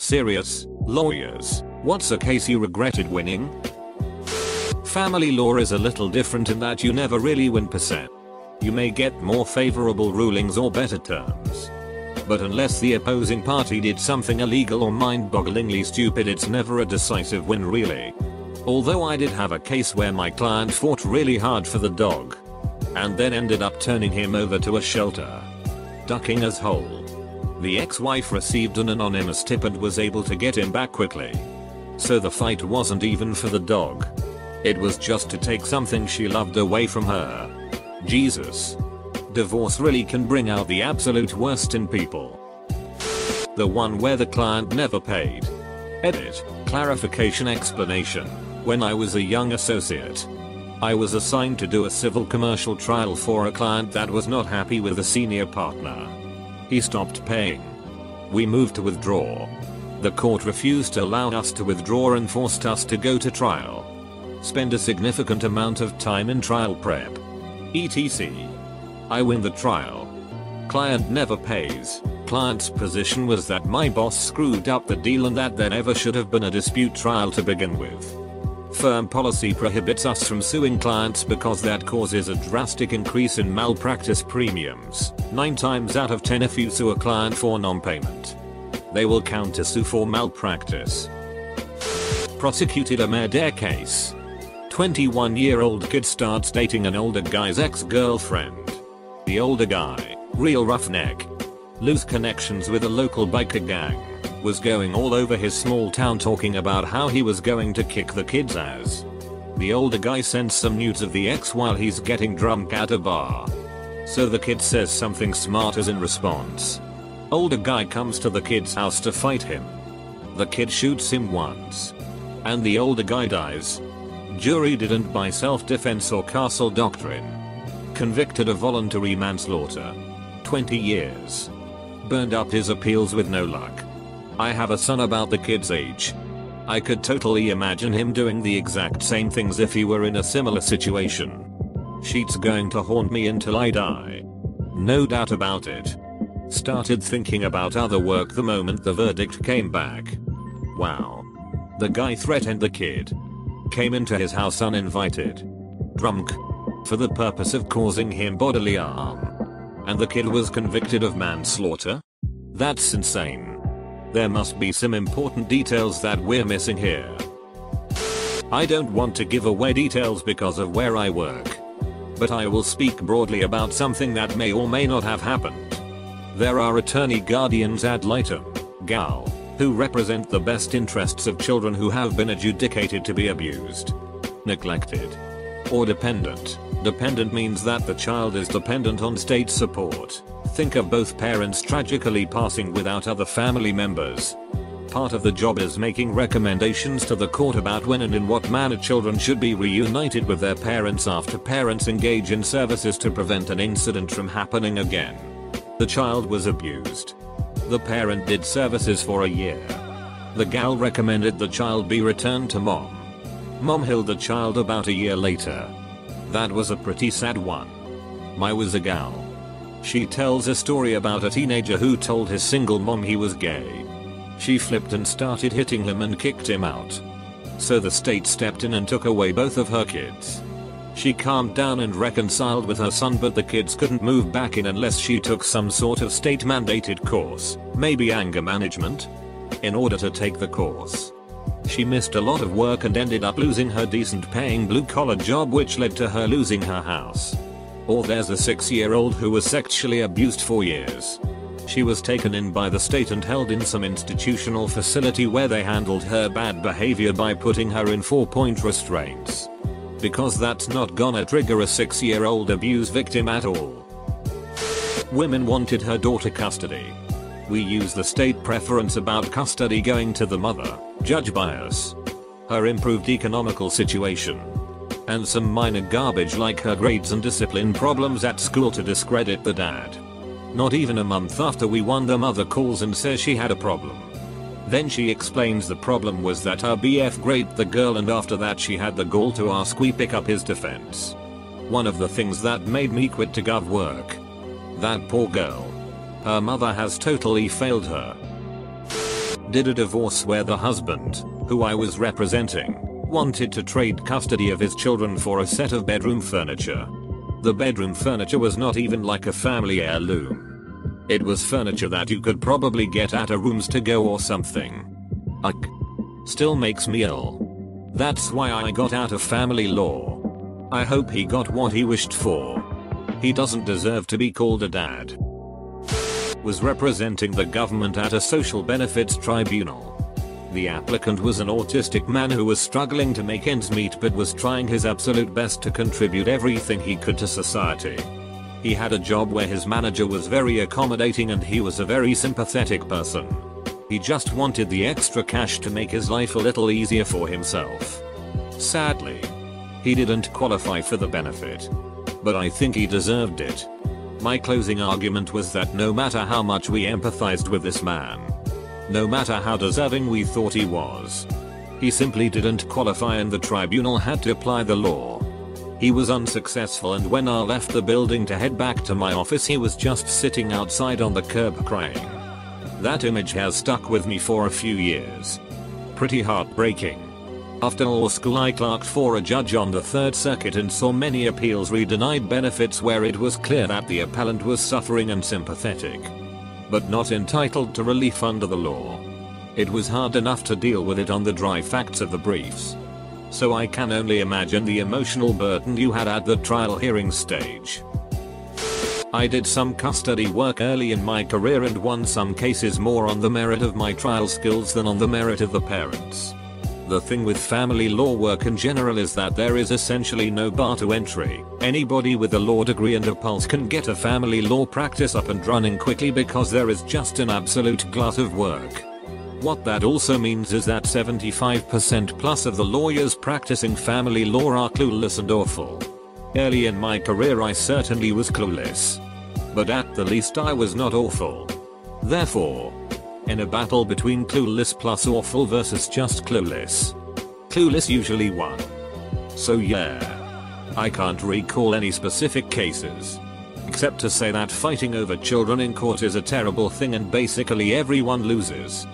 Serious, lawyers, what's a case you regretted winning? Family law is a little different in that you never really win per se. You may get more favorable rulings or better terms. But unless the opposing party did something illegal or mind-bogglingly stupid, it's never a decisive win really. Although I did have a case where my client fought really hard for the dog. And then ended up turning him over to a shelter. Ducking us whole. The ex-wife received an anonymous tip and was able to get him back quickly. So the fight wasn't even for the dog. It was just to take something she loved away from her. Jesus. Divorce really can bring out the absolute worst in people. The one where the client never paid. Edit. Clarification explanation. When I was a young associate, I was assigned to do a civil commercial trial for a client that was not happy with a senior partner. He stopped paying. We moved to withdraw. The court refused to allow us to withdraw and forced us to go to trial. Spend a significant amount of time in trial prep. etc. I win the trial. Client never pays. Client's position was that my boss screwed up the deal and that there never should have been a dispute trial to begin with. Firm policy prohibits us from suing clients because that causes a drastic increase in malpractice premiums. 9 times out of 10 if you sue a client for non-payment, they will counter-sue for malpractice. Prosecuted a murder case. 21-year-old kid starts dating an older guy's ex-girlfriend. The older guy, real roughneck, loose connections with a local biker gang, was going all over his small town talking about how he was going to kick the kid's ass. The older guy sends some nudes of the ex while he's getting drunk at a bar. So the kid says something smart as in response. Older guy comes to the kid's house to fight him. The kid shoots him once. And the older guy dies. Jury didn't buy self-defense or castle doctrine. Convicted of voluntary manslaughter. 20 years. Burned up his appeals with no luck. I have a son about the kid's age. I could totally imagine him doing the exact same things if he were in a similar situation. Shit's going to haunt me until I die. No doubt about it. Started thinking about other work the moment the verdict came back. Wow. The guy threatened the kid. Came into his house uninvited. Drunk. For the purpose of causing him bodily harm. And the kid was convicted of manslaughter? That's insane. There must be some important details that we're missing here. I don't want to give away details because of where I work. But I will speak broadly about something that may or may not have happened. There are attorney guardians ad litem, GAL, who represent the best interests of children who have been adjudicated to be abused, neglected, or dependent. Dependent means that the child is dependent on state support. Think of both parents tragically passing without other family members. Part of the job is making recommendations to the court about when and in what manner children should be reunited with their parents after parents engage in services to prevent an incident from happening again. The child was abused. The parent did services for a year. The GAL recommended the child be returned to mom. Mom held the child about a year later. That was a pretty sad one. My was a gal. She tells a story about a teenager who told his single mom he was gay. She flipped and started hitting him and kicked him out. So the state stepped in and took away both of her kids. She calmed down and reconciled with her son, but the kids couldn't move back in unless she took some sort of state mandated course, maybe anger management, in order to take the course. She missed a lot of work and ended up losing her decent paying blue collar job, which led to her losing her house. Or there's a 6-year-old who was sexually abused for years. She was taken in by the state and held in some institutional facility where they handled her bad behavior by putting her in 4-point restraints. Because that's not gonna trigger a 6-year-old abuse victim at all. Women wanted her daughter custody. We use the state preference about custody going to the mother, judge bias, her improved economical situation, and some minor garbage like her grades and discipline problems at school to discredit the dad. Not even a month after we won, the mother calls and says she had a problem. Then she explains the problem was that her BF raped the girl, and after that she had the gall to ask we pick up his defense. One of the things that made me quit to gov work. That poor girl. Her mother has totally failed her. Did a divorce where the husband, who I was representing, wanted to trade custody of his children for a set of bedroom furniture. The bedroom furniture was not even like a family heirloom. It was furniture that you could probably get at a Rooms to Go or something. Still makes me ill. That's why I got out of family law. I hope he got what he wished for. He doesn't deserve to be called a dad. Was representing the government at a social benefits tribunal. The applicant was an autistic man who was struggling to make ends meet but was trying his absolute best to contribute everything he could to society. He had a job where his manager was very accommodating and he was a very sympathetic person. He just wanted the extra cash to make his life a little easier for himself. Sadly, he didn't qualify for the benefit. But I think he deserved it. My closing argument was that no matter how much we empathized with this man, no matter how deserving we thought he was, he simply didn't qualify and the tribunal had to apply the law. He was unsuccessful, and when I left the building to head back to my office he was just sitting outside on the curb crying. That image has stuck with me for a few years. Pretty heartbreaking. After law school I clerked for a judge on the 3rd Circuit and saw many appeals re-denied benefits where it was clear that the appellant was suffering and sympathetic, but not entitled to relief under the law. It was hard enough to deal with it on the dry facts of the briefs. So I can only imagine the emotional burden you had at the trial hearing stage. I did some custody work early in my career and won some cases more on the merit of my trial skills than on the merit of the parents. The thing with family law work in general is that there is essentially no bar to entry. Anybody with a law degree and a pulse can get a family law practice up and running quickly because there is just an absolute glut of work. What that also means is that 75% plus of the lawyers practicing family law are clueless and awful. Early in my career I certainly was clueless. But at the least I was not awful. Therefore, in a battle between clueless plus awful versus just clueless, clueless usually won. So yeah. I can't recall any specific cases. Except to say that fighting over children in court is a terrible thing and basically everyone loses.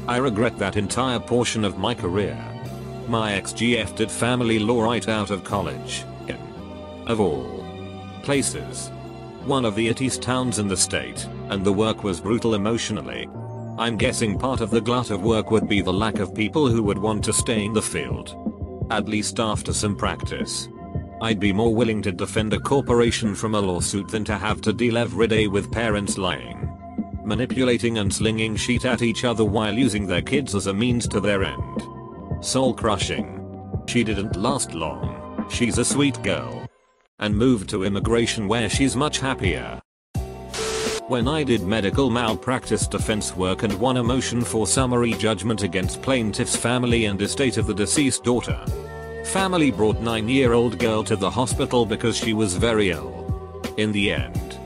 I regret that entire portion of my career. My ex-GF did family law right out of college. In, of all places, one of the ittiest towns in the state, and the work was brutal emotionally. I'm guessing part of the glut of work would be the lack of people who would want to stay in the field. At least after some practice. I'd be more willing to defend a corporation from a lawsuit than to have to deal every day with parents lying, manipulating and slinging shit at each other while using their kids as a means to their end. Soul crushing. She didn't last long. She's a sweet girl. And moved to immigration where she's much happier. When I did medical malpractice defense work and won a motion for summary judgment against plaintiff's family and estate of the deceased daughter. Family brought 9-year-old girl to the hospital because she was very ill. In the end,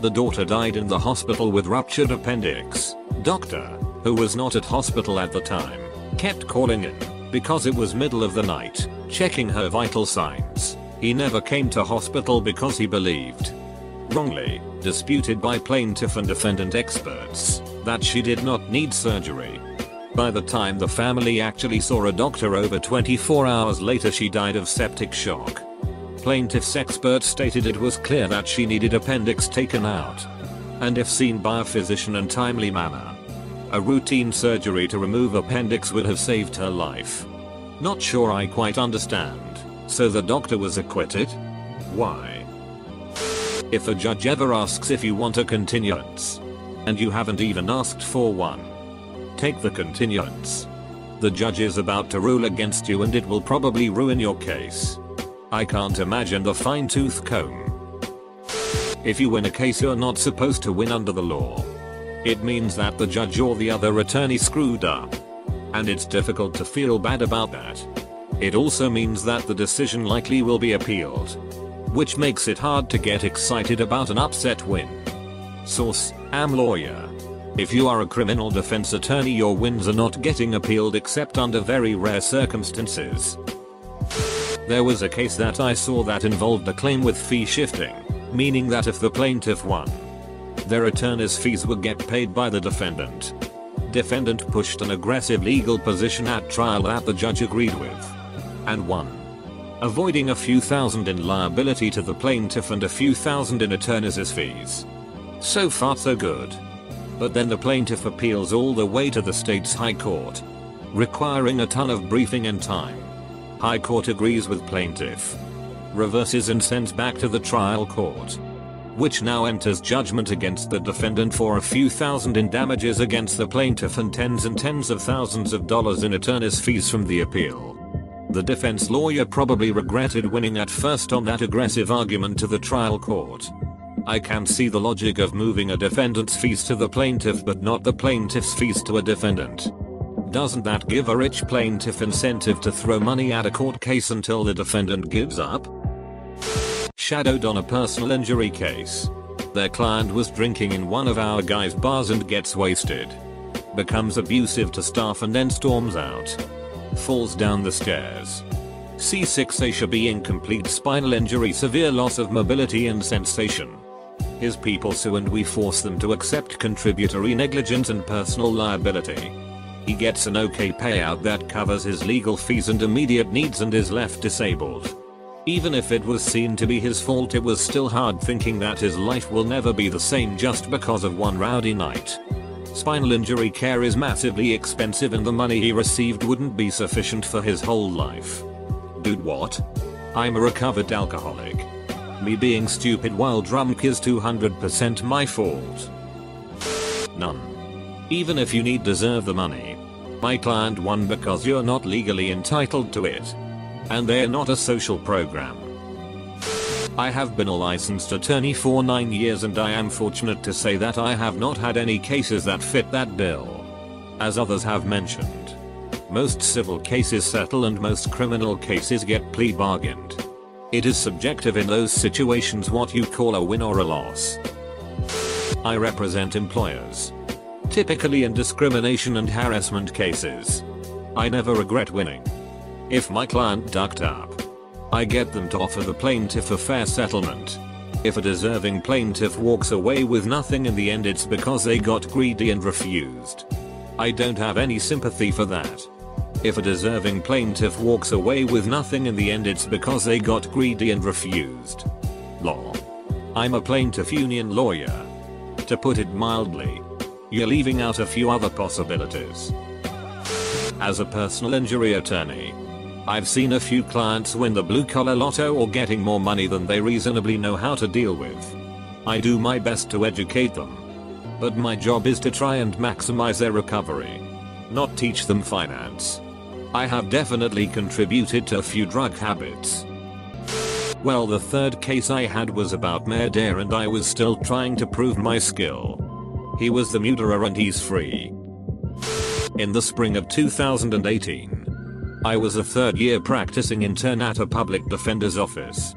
the daughter died in the hospital with ruptured appendix. Doctor, who was not at hospital at the time, kept calling in because it was middle of the night, checking her vital signs. He never came to hospital because he believed, wrongly, disputed by plaintiff and defendant experts, that she did not need surgery. By the time the family actually saw a doctor over 24 hours later she died of septic shock. Plaintiff's experts stated it was clear that she needed appendix taken out. And if seen by a physician in timely manner, a routine surgery to remove appendix would have saved her life. Not sure I quite understand. So the doctor was acquitted? Why? If a judge ever asks if you want a continuance, and you haven't even asked for one, take the continuance. The judge is about to rule against you and it will probably ruin your case. I can't imagine the fine-tooth comb. If you win a case you're not supposed to win under the law. It means that the judge or the other attorney screwed up. And it's difficult to feel bad about that. It also means that the decision likely will be appealed, which makes it hard to get excited about an upset win. Source: Am Lawyer. If you are a criminal defense attorney your wins are not getting appealed except under very rare circumstances. There was a case that I saw that involved a claim with fee shifting, meaning that if the plaintiff won, their attorney's fees would get paid by the defendant. Defendant pushed an aggressive legal position at trial that the judge agreed with and won, avoiding a few thousand in liability to the plaintiff and a few thousand in attorney's fees. So far so good. But then the plaintiff appeals all the way to the state's high court, requiring a ton of briefing and time. High court agrees with plaintiff, reverses and sends back to the trial court, which now enters judgment against the defendant for a few thousand in damages against the plaintiff and tens of thousands of dollars in attorney's fees from the appeal. The defense lawyer probably regretted winning at first on that aggressive argument to the trial court. I can see the logic of moving a defendant's fees to the plaintiff but not the plaintiff's fees to a defendant. Doesn't that give a rich plaintiff incentive to throw money at a court case until the defendant gives up? Shadowed on a personal injury case. Their client was drinking in one of our guys' bars and gets wasted. Becomes abusive to staff and then storms out. Falls down the stairs. C6 should be incomplete spinal injury, severe loss of mobility and sensation. His people sue and we force them to accept contributory negligence and personal liability. He gets an okay payout that covers his legal fees and immediate needs and is left disabled. Even if it was seen to be his fault, it was still hard thinking that his life will never be the same just because of one rowdy night. Spinal injury care is massively expensive and the money he received wouldn't be sufficient for his whole life. Dude, what? I'm a recovered alcoholic. Me being stupid while drunk is 200% my fault. None. Even if you deserve the money. My client won because you're not legally entitled to it. And they're not a social program. I have been a licensed attorney for 9 years and I am fortunate to say that I have not had any cases that fit that bill. As others have mentioned, most civil cases settle and most criminal cases get plea bargained. It is subjective in those situations what you call a win or a loss. I represent employers, typically in discrimination and harassment cases. I never regret winning. If my client ducked up, I get them to offer the plaintiff a fair settlement. If a deserving plaintiff walks away with nothing in the end, it's because they got greedy and refused. I don't have any sympathy for that. If a deserving plaintiff walks away with nothing in the end, it's because they got greedy and refused. Lol. I'm a plaintiff union lawyer. To put it mildly, you're leaving out a few other possibilities. As a personal injury attorney, I've seen a few clients win the blue collar lotto or getting more money than they reasonably know how to deal with. I do my best to educate them. But my job is to try and maximize their recovery, not teach them finance. I have definitely contributed to a few drug habits. Well, the third case I had was about Mayor Dare and I was still trying to prove my skill. He was the murderer and he's free. In the spring of 2018, I was a third-year practicing intern at a public defender's office.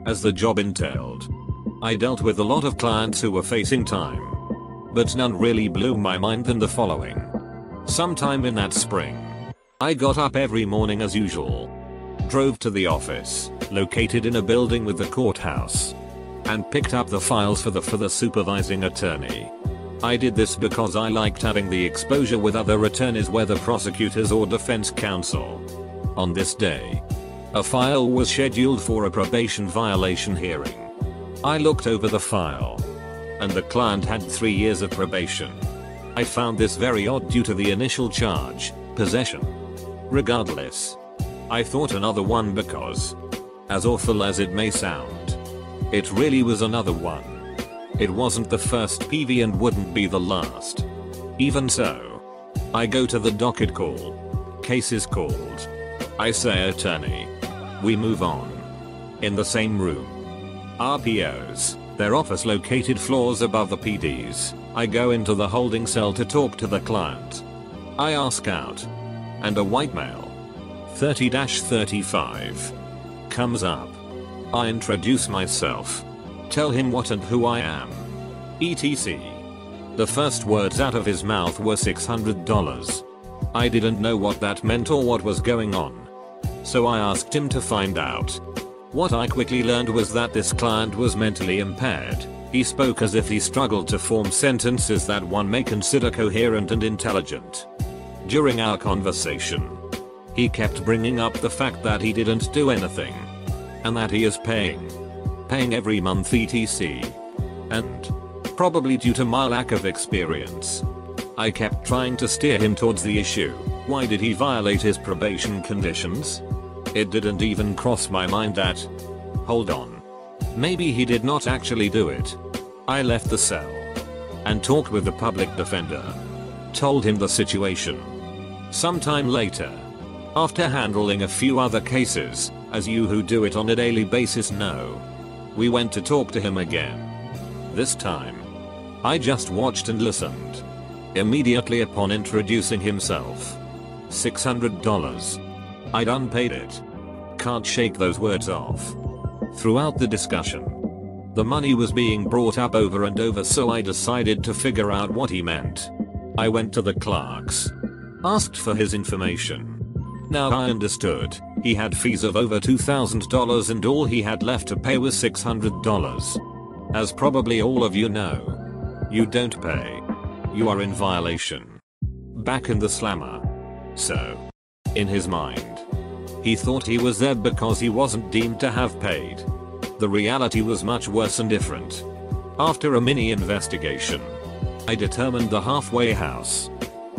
As the job entailed, I dealt with a lot of clients who were facing time. But none really blew my mind than the following. Sometime in that spring, I got up every morning as usual, drove to the office, located in a building with the courthouse, and picked up the files for the supervising attorney. I did this because I liked having the exposure with other attorneys, whether prosecutors or defense counsel. On this day, a file was scheduled for a probation violation hearing. I looked over the file, and the client had 3 years of probation. I found this very odd due to the initial charge, possession. Regardless, I thought another one because, as awful as it may sound, it really was another one. It wasn't the first PV and wouldn't be the last. Even so, I go to the docket call. Case is called. I say attorney. We move on. In the same room. RPOs, their office located floors above the PDs. I go into the holding cell to talk to the client. I ask out. And a white male, 30-35, comes up. I introduce myself. Tell him what and who I am. etc. The first words out of his mouth were $600. I didn't know what that meant or what was going on. So I asked him to find out. What I quickly learned was that this client was mentally impaired. He spoke as if he struggled to form sentences that one may consider coherent and intelligent. During our conversation, he kept bringing up the fact that he didn't do anything, and that he is paying every month etc. And, probably due to my lack of experience, I kept trying to steer him towards the issue. Why did he violate his probation conditions? It didn't even cross my mind that, hold on, maybe he did not actually do it. I left the cell and talked with the public defender. Told him the situation. Sometime later, after handling a few other cases, as you who do it on a daily basis know, we went to talk to him again. This time, I just watched and listened. Immediately upon introducing himself, $600. I'd unpaid it. Can't shake those words off. Throughout the discussion, the money was being brought up over and over, so I decided to figure out what he meant. I went to the clerks, asked for his information. Now I understood, he had fees of over $2,000 and all he had left to pay was $600. As probably all of you know, you don't pay, you are in violation. Back in the slammer. So, in his mind, he thought he was there because he wasn't deemed to have paid. The reality was much worse and different. After a mini investigation, I determined the halfway house,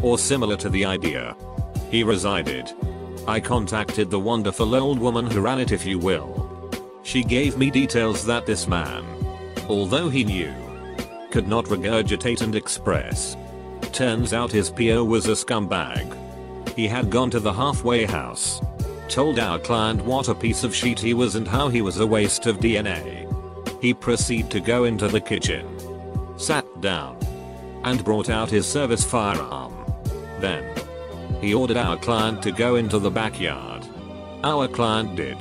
or similar to the idea, he resided. I contacted the wonderful old woman who ran it, if you will. She gave me details that this man, although he knew, could not regurgitate and express. Turns out his PO was a scumbag. He had gone to the halfway house, told our client what a piece of shit he was and how he was a waste of DNA. He proceeded to go into the kitchen, sat down, and brought out his service firearm. Then, he ordered our client to go into the backyard. Our client did.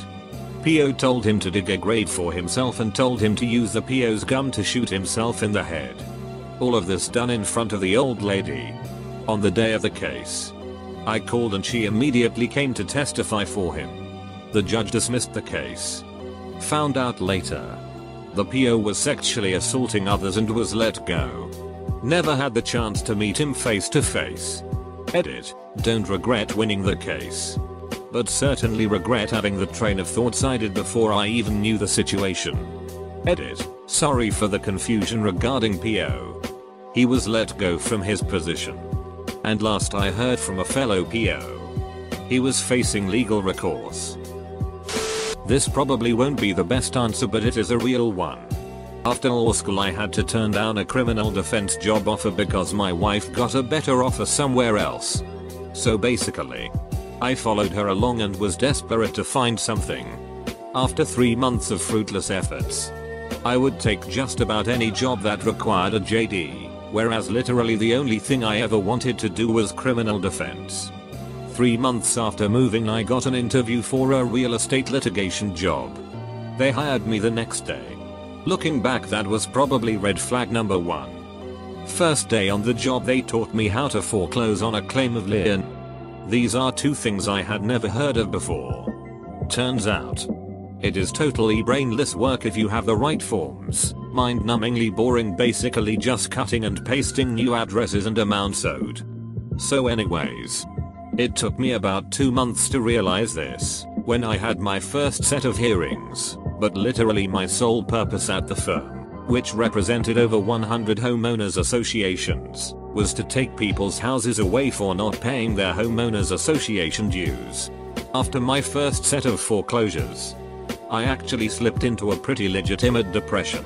PO told him to dig a grave for himself and told him to use the PO's gun to shoot himself in the head. All of this done in front of the old lady. On the day of the case, I called and she immediately came to testify for him. The judge dismissed the case. Found out later, the PO was sexually assaulting others and was let go. Never had the chance to meet him face to face. Edit, don't regret winning the case, but certainly regret having the train of thought sided before I even knew the situation. Edit, sorry for the confusion regarding PO. He was let go from his position. And last I heard from a fellow PO, he was facing legal recourse. This probably won't be the best answer, but it is a real one. After law school I had to turn down a criminal defense job offer because my wife got a better offer somewhere else. So basically, I followed her along and was desperate to find something. After 3 months of fruitless efforts, I would take just about any job that required a JD, whereas literally the only thing I ever wanted to do was criminal defense. 3 months after moving I got an interview for a real estate litigation job. They hired me the next day. Looking back, that was probably red flag number 1. First day on the job they taught me how to foreclose on a claim of lien. These are 2 things I had never heard of before. Turns out, it is totally brainless work if you have the right forms, mind-numbingly boring, basically just cutting and pasting new addresses and amounts owed. So anyways, it took me about 2 months to realize this, when I had my first set of hearings, but literally my sole purpose at the firm, which represented over 100 homeowners associations, was to take people's houses away for not paying their homeowners association dues. After my first set of foreclosures, I actually slipped into a pretty legitimate depression.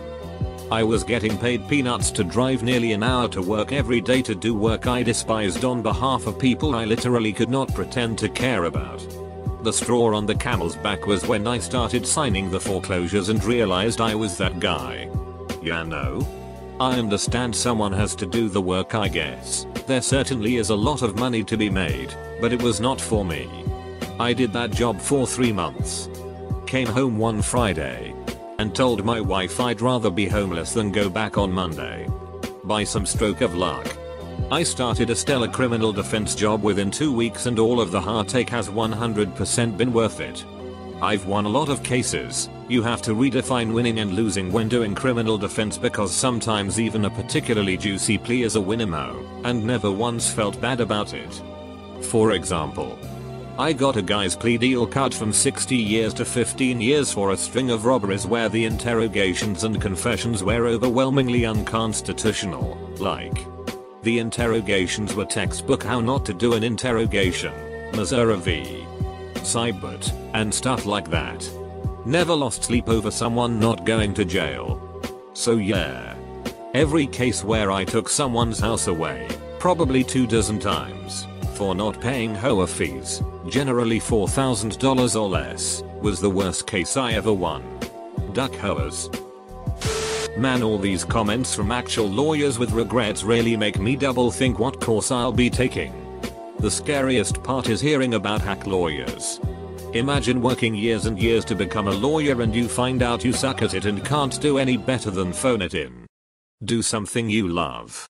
I was getting paid peanuts to drive nearly an hour to work every day to do work I despised on behalf of people I literally could not pretend to care about. The straw on the camel's back was when I started signing the foreclosures and realized I was that guy. Yeah, no. I understand someone has to do the work, I guess. There certainly is a lot of money to be made, but it was not for me. I did that job for 3 months. Came home one Friday and told my wife I'd rather be homeless than go back on Monday. By some stroke of luck, I started a stellar criminal defense job within 2 weeks, and all of the heartache has 100% been worth it. I've won a lot of cases. You have to redefine winning and losing when doing criminal defense, because sometimes even a particularly juicy plea is a winner-mo, and never once felt bad about it. For example, I got a guy's plea deal cut from 60 years to 15 years for a string of robberies where the interrogations and confessions were overwhelmingly unconstitutional, like the interrogations were textbook how not to do an interrogation, Missouri v. Seibert, and stuff like that. Never lost sleep over someone not going to jail. So yeah. Every case where I took someone's house away, probably 24 times, for not paying HOA fees, generally $4,000 or less, was the worst case I ever won. Duck HOAs. Man, all these comments from actual lawyers with regrets really make me double think what course I'll be taking. The scariest part is hearing about hack lawyers. Imagine working years and years to become a lawyer and you find out you suck at it and can't do any better than phone it in. Do something you love.